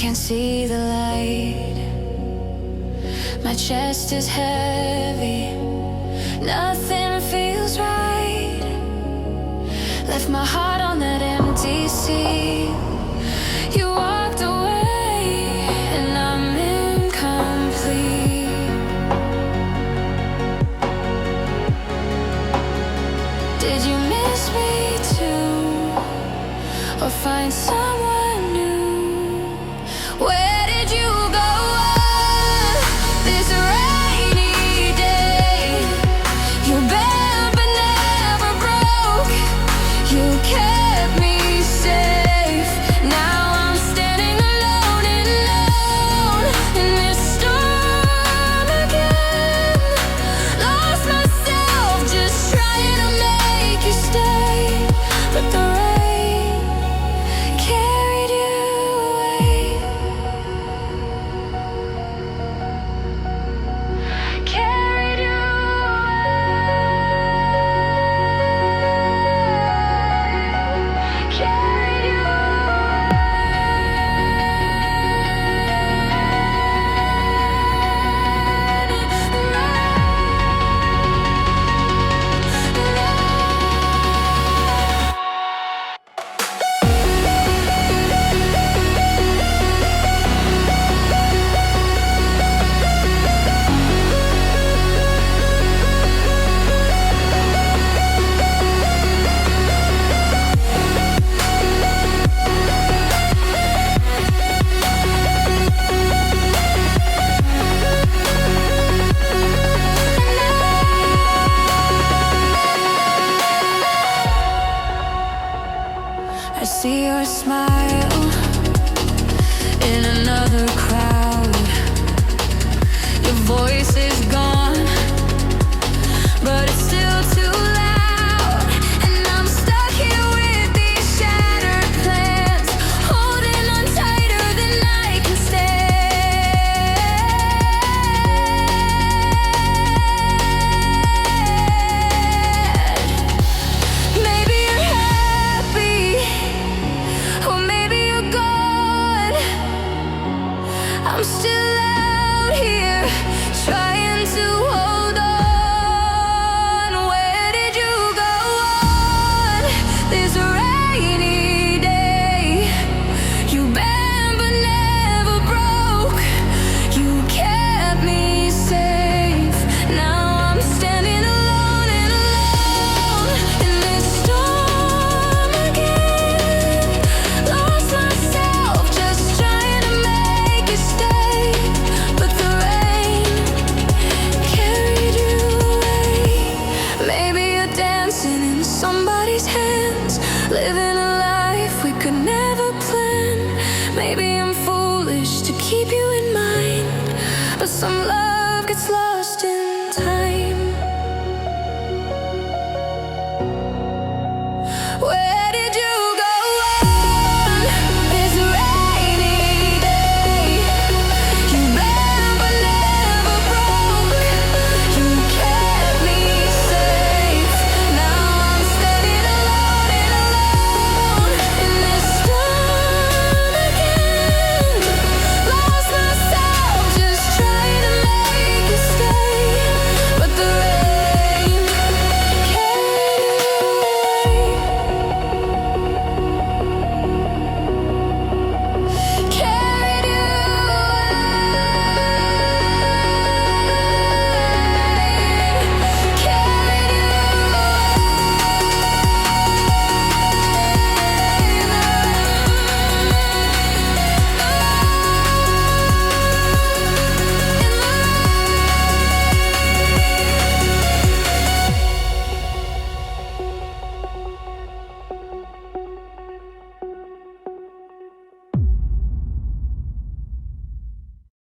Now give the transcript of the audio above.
can't see the light. My chest is heavy, nothing feels right. Left my heart on that empty sea. You walked away and I'm incomplete. Did you miss me too, or find someone new? Where did you go on this rainy day? You bent but never broke. You kept me safe. Now I'm standing alone in this storm again. Lost myself just trying to make you stay, but the rain carried you away. Carried you away. Carried you I see your smile in another crowd. Your voice is gone, but it's still too loud. And I'm stuck here with these shattered plans, holding on tighter than I can stand. Maybe you're happy, or maybe you're gone. I'm still out here trying to hold on. Where did you go on this rainy day? You bent but never broke. You kept me safe. Now I'm standing alone in this storm again. Lost myself just trying to make you stay, but the rain carried you away. Maybe you're dancing in somebody's hands, living a life we could never plan. Maybe I'm foolish to keep you in mind, but some love